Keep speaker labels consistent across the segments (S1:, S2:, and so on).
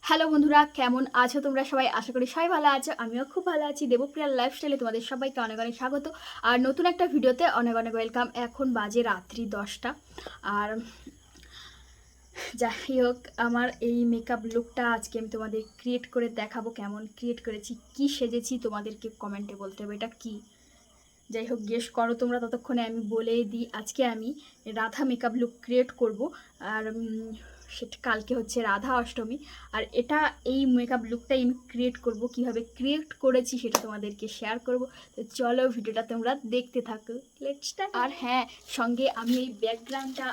S1: Hello বন্ধুরা, কেমন আছো তোমরা সবাই? আশা করি সবাই ভালো আছো। আমিও খুব ভালো আছি। দেবপ্রিয়ার লাইফস্টাইলে তোমাদের সবাইকে অনেক অনেক স্বাগত আর নতুন একটা ভিডিওতে অনেক অনেক ওয়েলকাম। এখন বাজে রাত্রি 10টা। আর যাই হোক, আমার এই মেকআপ লুকটা আজকে আমি তোমাদের ক্রিয়েট করে দেখাবো। কেমন ক্রিয়েট করেছি, কি সেজেছি, তোমাদেরকে কমেন্টে বলতে হবে এটা কি। যাই হোক, গেস করো তোমরা, ততক্ষণে আমি বলেই দিই। আজকে আমি রাধা মেকআপ লুক ক্রিয়েট করব। আর সেটা কালকে হচ্ছে রাধা অষ্টমী। আর এই মেকআপ লুকটাই আমি ক্রিয়েট করব। কিভাবে ক্রিয়েট করেছি সেটা তোমাদেরকে শেয়ার করব। তো চলো, ভিডিওটা তোমরা দেখতে থাকো। Let's start. আর হ্যাঁ, সঙ্গে আমি এই ব্যাকগ্রাউন্ডটা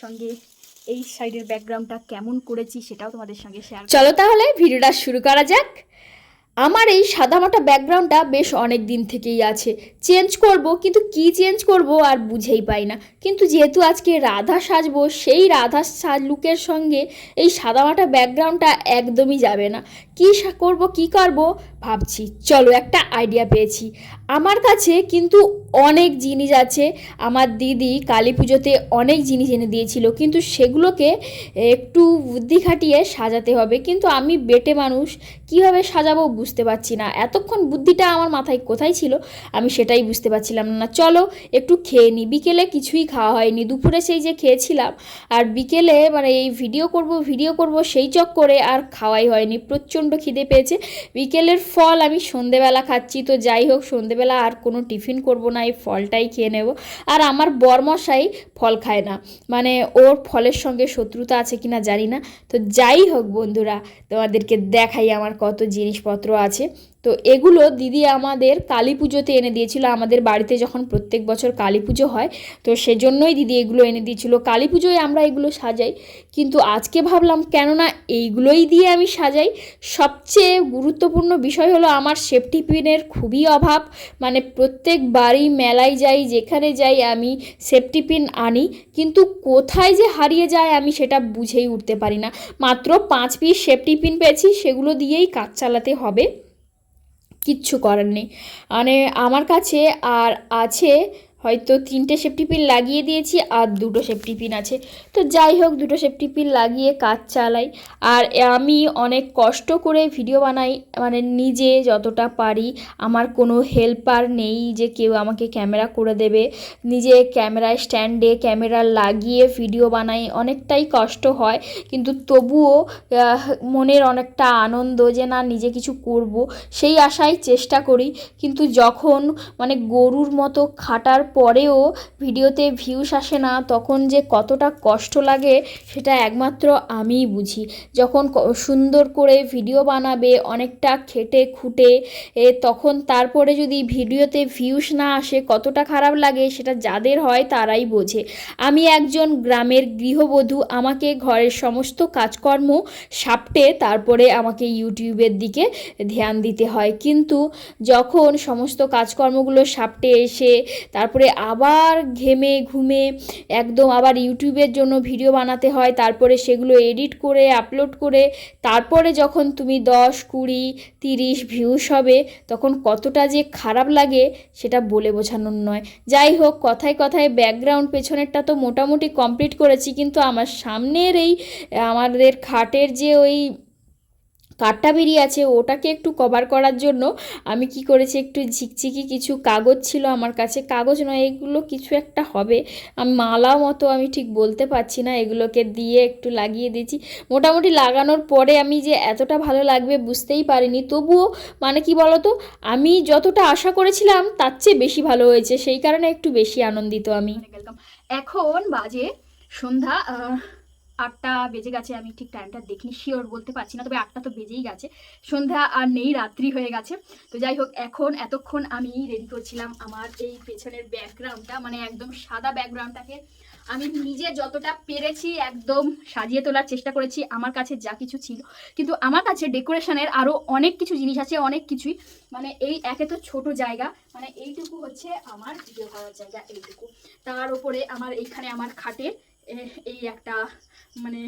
S1: সঙ্গে এই সাইডের ব্যাকগ্রাউন্ডটা কেমন করেছি সেটাও তোমাদের সঙ্গে শেয়ার। চলো তাহলে ভিডিওটা শুরু করা যাক। আমার এই সাদামাটা ব্যাকগ্রাউন্ডটা বেশ অনেক দিন থেকেই আছে, চেঞ্জ করব, কিন্তু কি চেঞ্জ করব আর বুঝেই পাই না। কিন্তু যেহেতু আজকে রাধা সাজবো, সেই রাধা সাজ লুকের সঙ্গে এই সাদামাটা ব্যাকগ্রাউন্ডটা একদমই যাবে না। কি করব ভাবছি। চলো, একটা আইডিয়া পেয়েছি। আমার কাছে কিন্তু অনেক জিনিস আছে। আমার দিদি কালী পুজোতে অনেক জিনিস এনে দিয়েছিল, কিন্তু সেগুলোকে একটু বুদ্ধি খাটিয়ে সাজাতে হবে। কিন্তু আমি বেটে মানুষ, কীভাবে সাজাবো বুঝতে পারছি না। এতক্ষণ বুদ্ধিটা আমার মাথায় কোথায় ছিল আমি সেটাই বুঝতে পারছিলাম না। চলো একটু খেয়ে নিই। বিকেলে কিছুই খাওয়া হয়নি, দুপুরে সেই যে খেয়েছিলাম, আর বিকেলে মানে এই ভিডিও করব সেই চক্করে আর খাওয়াই হয়নি। প্রচণ্ড খিদে পেয়েছে। বিকেলের ফল আমি সন্ধেবেলা খাচ্ছি। তো যাই হোক, সন্ধেবেলা আর কোনো টিফিন করব না, এই ফলটাই খেয়ে নেব। আর আমার বরমশাই ফল খায় না, মানে ওর ফলের সঙ্গে শত্রুতা আছে কিনা জানি না। তো যাই হোক বন্ধুরা, তোমাদেরকে দেখাই আমার কত জিনিসপত্র আছে। তো এগুলো দিদি আমাদের কালী পুজোতে এনে দিয়েছিল। আমাদের বাড়িতে যখন প্রত্যেক বছর কালী পুজো হয়, তো সেজন্যই দিদি এগুলো এনে দিয়েছিল। কালী পুজোয় আমরা এগুলো সাজাই, কিন্তু আজকে ভাবলাম কেননা এইগুলোই দিয়ে আমি সাজাই। সবচেয়ে গুরুত্বপূর্ণ বিষয় হলো আমার সেফটি পিনের খুবই অভাব। মানে প্রত্যেক বাড়ি মেলায় যাই, যেখানে যাই আমি সেফটি পিন আনি, কিন্তু কোথায় যে হারিয়ে যায় আমি সেটা বুঝেই উঠতে পারি না। মাত্র 5 পিস সেফটি পিন পেয়েছি, সেগুলো দিয়েই কাজ চালাতে হবে, কিচ্ছু করার নেই। মানে আমার কাছে আর আছে হয়তো 3টে সেফটি পিন লাগিয়ে দিয়েছি, আর 2টো সেফটি পিন আছে। তো যাই হোক, 2টো সেফটি পিন লাগিয়ে কাজ চালাই। আর আমি অনেক কষ্ট করে ভিডিও বানাই, মানে নিজে যতটা পারি। আমার কোনো হেল্পার নেই যে কেউ আমাকে ক্যামেরা করে দেবে। নিজে ক্যামেরায় স্ট্যান্ডে ক্যামেরা লাগিয়ে ভিডিও বানাই, অনেকটাই কষ্ট হয়। কিন্তু তবুও মনের অনেকটা আনন্দ যে না, নিজে কিছু করব, সেই আশায় চেষ্টা করি। কিন্তু যখন মানে গরুর মতো খাটার পরেও ভিডিওতে ভিউস আসে না, তখন যে কতটা কষ্ট লাগে সেটা একমাত্র আমিই বুঝি। যখন সুন্দর করে ভিডিও বানাবে অনেকটা খেটে খুঁটে, তখন তারপরে যদি ভিডিওতে ভিউস না আসে কতটা খারাপ লাগে সেটা যাদের হয় তারাই বোঝে। আমি একজন গ্রামের গৃহবধূ, আমাকে ঘরের সমস্ত কাজকর্ম সাপটে তারপরে আমাকে ইউটিউবের দিকে ধ্যান দিতে হয়। কিন্তু যখন সমস্ত কাজকর্মগুলো সাপটে এসে তারপরে আবার ঘেমে ঘুমে একদম আবার ইউটিউবের জন্য ভিডিও বানাতে হয়, তারপরে সেগুলো এডিট করে আপলোড করে তারপরে যখন তুমি 10, 20, 30 ভিউস হবে, তখন কতটা যে খারাপ লাগে সেটা বলে বোঝানোর নয়। যাই হোক, কথায় কথায় ব্যাকগ্রাউন্ড পেছনেরটা তো মোটামুটি কমপ্লিট করেছি, কিন্তু আমার সামনের এই আমাদের খাটের যে ওই কাঠটা বেরিয়ে আছে, ওটাকে একটু কভার করার জন্য আমি কি করেছি, একটু ঝিকঝিকি কিছু কাগজ ছিল আমার কাছে, কাগজ নয় এগুলো, কিছু একটা হবে, আমি মালা মতো আমি ঠিক বলতে পারছি না, এগুলোকে দিয়ে একটু লাগিয়ে দিয়েছি। মোটামুটি লাগানোর পরে আমি যে এতটা ভালো লাগবে বুঝতেই পারিনি। তবুও মানে কি বলতো, আমি যতটা আশা করেছিলাম তার চেয়ে বেশি ভালো হয়েছে, সেই কারণে একটু বেশি আনন্দিত আমি। এখন বাজে সন্ধ্যা 8টা বেজে গেছে। আমি ঠিক টাইমটা দেখিনি, শিওর বলতে পারছি না, তবে 8টা তো বেজেই গেছে। সন্ধ্যা আর নেই, রাত্রি হয়ে গেছে। তো যাই হোক, এতক্ষণ আমি রেডি করছিলাম আমার এই পেছনের ব্যাকগ্রাউন্ডটা, মানে একদম সাদা ব্যাকগ্রাউন্ডটাকে আমি নিজে যতটা পেরেছি একদম সাজিয়ে তোলার চেষ্টা করেছি, আমার কাছে যা কিছু ছিল। কিন্তু আমার কাছে ডেকোরেশনের আরও অনেক কিছু জিনিস আছে, অনেক কিছুই। মানে এই একে তো ছোট জায়গা, মানে এইটুকু হচ্ছে আমার ভিডিও করার জায়গা, এইটুকু। তার উপরে আমার এইখানে আমার খাটের এই একটা মানে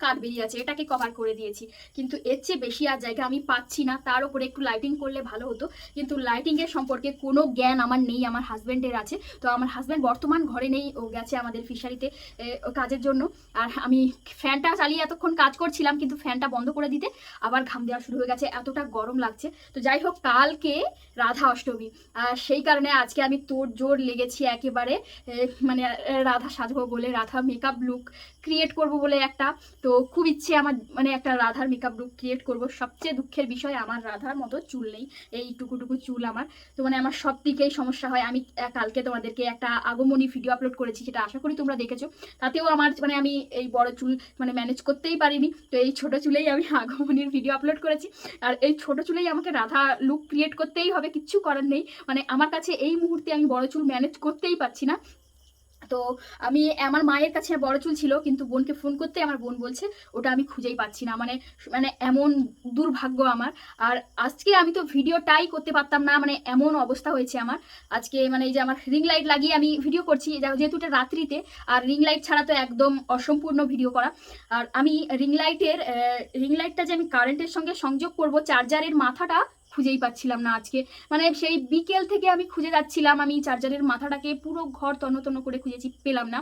S1: কাট বেরিয়ে আছে, এটাকে কভার করে দিয়েছি। কিন্তু এর চেয়ে বেশি আর জায়গা আমি পাচ্ছি না, তার উপরে একটু লাইটিং করলে ভালো হতো, কিন্তু লাইটিংয়ের সম্পর্কে কোনো জ্ঞান আমার নেই, আমার হাজব্যান্ডের আছে। তো আমার হাজব্যান্ড বর্তমান ঘরে নেই, ও গেছে আমাদের ফিশারিতে কাজের জন্য। আর আমি ফ্যানটা চালিয়ে এতক্ষণ কাজ করছিলাম, কিন্তু ফ্যানটা বন্ধ করে দিতে আবার ঘাম দেওয়া শুরু হয়ে গেছে, এতটা গরম লাগছে। তো যাই হোক, কালকে রাধা অষ্টমী, আর সেই কারণে আজকে আমি তোড় জোর লেগেছি একেবারে, মানে রাধা সাজবো বলে, রাধা মেকআপ লুক ক্রিয়েট করব বলে একটা। তো খুব ইচ্ছে আমার, মানে একটা রাধার মেকআপ লুক ক্রিয়েট করব। সবচেয়ে দুঃখের বিষয়, আমার রাধার মতো চুল নেই, এই টুকু চুল আমার। তো মানে আমার সব দিকেই সমস্যা হয়। আমি কালকে তোমাদেরকে একটা আগমনী ভিডিও আপলোড করেছি, সেটা আশা করি তোমরা দেখেছো। তাতেও আমার মানে আমি এই বড় চুল মানে ম্যানেজ করতেই পারিনি, তো এই ছোট চুলেই আমি আগমনীর ভিডিও আপলোড করেছি। আর এই ছোট চুলেই আমাকে রাধা লুক ক্রিয়েট করতেই হবে, কিচ্ছু করার নেই। মানে আমার কাছে এই মুহূর্তে আমি বড় চুল ম্যানেজ করতেই পারছি না। তো আমি, আমার মায়ের কাছে বড় চুল ছিল, কিন্তু বোনকে ফোন করতে আমার বোন বলছে ওটা আমি খুঁজেই পাচ্ছি না। মানে মানে এমন দুর্ভাগ্য আমার। আর আজকে আমি তো ভিডিওটাই করতে পারতাম না, মানে এমন অবস্থা হয়েছে আমার আজকে। মানে এই যে আমার রিং লাইট লাগিয়ে আমি ভিডিও করছি, যেহেতু এটা রাত্রিতে, আর রিং লাইট ছাড়া তো একদম অসম্পূর্ণ ভিডিও করা। আর আমি রিং লাইটটা যে আমি কারেন্টের সঙ্গে সংযোগ করব, চার্জারের মাথাটা খুঁজেই পাচ্ছিলাম না আজকে। মানে সেই বিকেল থেকে আমি খুঁজে যাচ্ছিলাম, আমি চার্জারের মাথাটাকে পুরো ঘর তন্ন তন্ন করে খুঁজেছি, পেলাম না।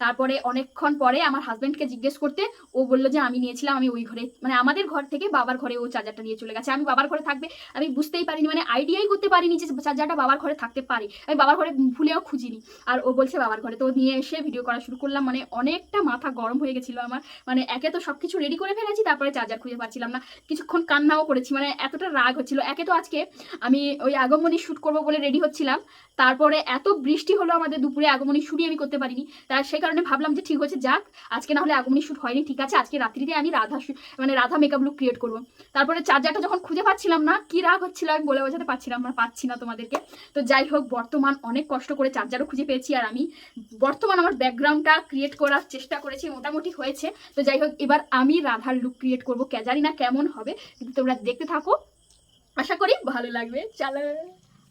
S1: তারপরে অনেকক্ষণ পরে আমার হাজব্যান্ডকে জিজ্ঞেস করতে, ও বললো যে আমি নিয়েছিলাম, আমি ওই ঘরে, মানে আমাদের ঘর থেকে বাবার ঘরে ও চার্জারটা নিয়ে চলে গেছে। আমি বাবার ঘরে থাকবে আমি বুঝতেই পারিনি, মানে আইডিয়াই করতে পারিনি যে চার্জারটা বাবার ঘরে থাকতে পারে। আমি বাবার ঘরে ভুলেও খুঁজিনি, আর ও বলছে বাবার ঘরে। তো নিয়ে এসে ভিডিও করা শুরু করলাম। মানে অনেকটা মাথা গরম হয়ে গেছিলো আমার। মানে একে তো সব কিছু রেডি করে ফেলেছি, তারপরে চার্জার খুঁজে পাচ্ছিলাম না, কিছুক্ষণ কান্নাও করেছি, মানে এতটা রাগ হচ্ছিল। একে তো আজকে আমি ওই আগমনী শ্যুট করবো বলে রেডি হচ্ছিলাম, তারপরে এত বৃষ্টি হলো আমাদের দুপুরে, আগমনী শ্যুটই আমি করতে পারিনি। তার সেই কারণে ভাবলাম যে ঠিক হচ্ছে, যাক আজকে না হলে আগমনী শ্যুট হয়নি, ঠিক আছে আজকে রাত্রিতে আমি রাধা মেকআপ লুক ক্রিয়েট করবো। তারপরে চার্জারটা যখন খুঁজে পাচ্ছিলাম না, কি রাগ হচ্ছিল আমি বলে বোঝাতে পারছিলাম না, পাচ্ছি না তোমাদেরকে। তো যাই হোক, বর্তমান অনেক কষ্ট করে চার্জারও খুঁজে পেয়েছি, আর আমি বর্তমান আমার ব্যাকগ্রাউন্ডটা ক্রিয়েট করার চেষ্টা করেছি, মোটামুটি হয়েছে। তো যাই হোক, এবার আমি রাধার লুক ক্রিয়েট করবো, জানি না কেমন হবে, কিন্তু তোমরা দেখতে থাকো, আশা করি ভালো লাগবে। চলো,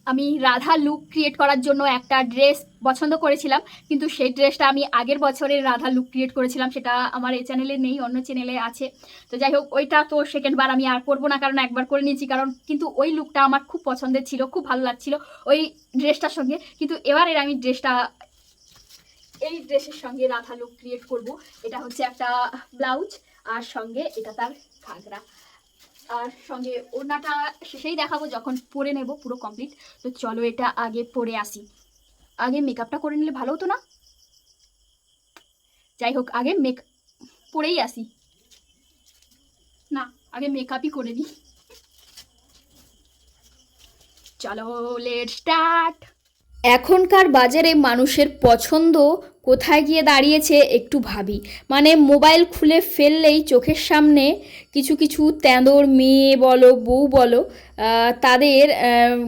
S1: আমি রাধা লুক ক্রিয়েট করার জন্য একটা ড্রেস পছন্দ করেছিলাম, কিন্তু সেই ড্রেসটা আমি আগের বছরের রাধা লুক ক্রিয়েট করেছিলাম, সেটা আমার এই চ্যানেলে নেই, অন্য চ্যানেলে আছে। তো যাই হোক, ওইটা তো সেকেন্ড বার আমি আর করবো না, কারণ একবার করে নিয়েছি। কারণ কিন্তু ওই লুকটা আমার খুব পছন্দের ছিল, খুব ভালো লাগছিল ওই ড্রেসটার সঙ্গে। কিন্তু এবারের আমি এই ড্রেসের সঙ্গে রাধা লুক ক্রিয়েট করব। এটা হচ্ছে একটা ব্লাউজ, আর সঙ্গে এটা তার ঘাগরা, আর সঙ্গে ওড়নাটা শেষেই দেখাবো যখন পরে নেব পুরো কমপ্লিট। তো চলো এটা আগে পরে আসি, আগে মেকআপটা করে নিলে ভালো হতো না। যাই হোক, আগে পরেই আসি, না আগে মেকআপই করে নিই। চলো লেট স্টার্ট। এখনকার বাজারে মানুষের পছন্দ কোথায় গিয়ে দাঁড়িয়েছে একটু ভাবি। মানে মোবাইল খুলে ফেললেই চোখের সামনে কিছু কিছু তেঁদর মেয়ে বলো, বউ বলো, তাদের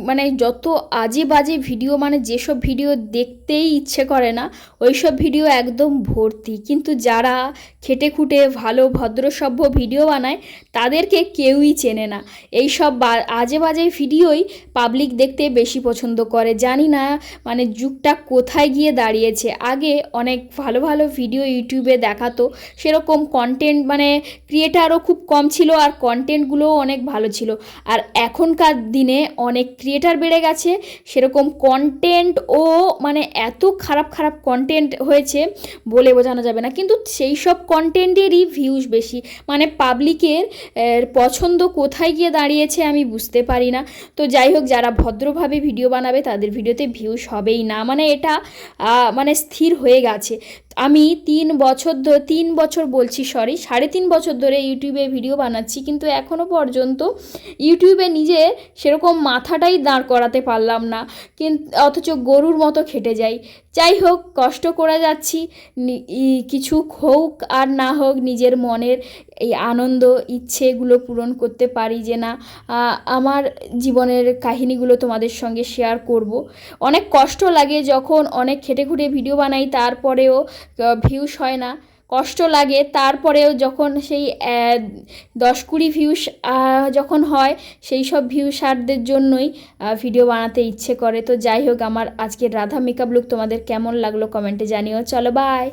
S1: মানে যত আজে বাজে ভিডিও, মানে যেসব ভিডিও দেখতেই ইচ্ছে করে না, ওই সব ভিডিও একদম ভর্তি। কিন্তু যারা খেটে খুঁটে ভালো ভদ্রসভ্য ভিডিও বানায়, তাদেরকে কেউই চেনে না। এই সব আজে বাজে ভিডিওই পাবলিক দেখতে বেশি পছন্দ করে। জানি না মানে যুগটা কোথায় গিয়ে দাঁড়িয়েছে। আগে অনেক ভালো ভালো ভিডিও ইউটিউবে দেখাতো, সেরকম কন্টেন্ট মানে ক্রিয়েটারও খুব কম ছিল, আর কন্টেন্টগুলোও অনেক ভালো ছিল। আর এখনকার দিনে অনেক ক্রিয়েটার বেড়ে গেছে, সেরকম কন্টেন্টও মানে এত খারাপ খারাপ কন্টেন্ট হয়েছে বলে বোঝানো যাবে না। কিন্তু সেই সব কন্টেন্টেরই ভিউজ বেশি, মানে পাবলিকের পছন্দ কোথায় গিয়ে দাঁড়িয়েছে আমি বুঝতে পারি না। তো যাই হোক, যারা ভদ্রভাবে ভিডিও বানাবে তাদের ভিডিওতে ভিউজ হবেই না, মানে এটা মানে স্থির হয়ে গেছে। আমি 3 বছর বলছি, সরি 3.5 বছর ধরে ইউটিউবে ভিডিও বানাচ্ছি, কিন্তু এখনও পর্যন্ত ইউটিউবে নিজে সেরকম মাথাটাই দাঁড় করাতে পারলাম না, কিন্তু অথচ গরুর মতো খেটে যাই। যাই হোক, কষ্ট করে যাচ্ছি, কিছু হোক আর না হোক, নিজের মনের এই আনন্দ ইচ্ছেগুলো পূরণ করতে পারি যে না, আমার জীবনের কাহিনীগুলো তোমাদের সঙ্গে শেয়ার করব। অনেক কষ্ট লাগে যখন অনেক খেটে খুঁটে ভিডিও বানাই, তারপরেও ভিউস হয় না, কষ্ট লাগে। তারপরেও যখন সেই 10-20 ভিউস যখন হয়, সেই সব ভিউসারদের জন্যই ভিডিও বানাতে ইচ্ছে করে। তো যাই হোক, আমার আজকের রাধা মেকআপ লুক তোমাদের কেমন লাগলো কমেন্টে জানিও। চলো বাই।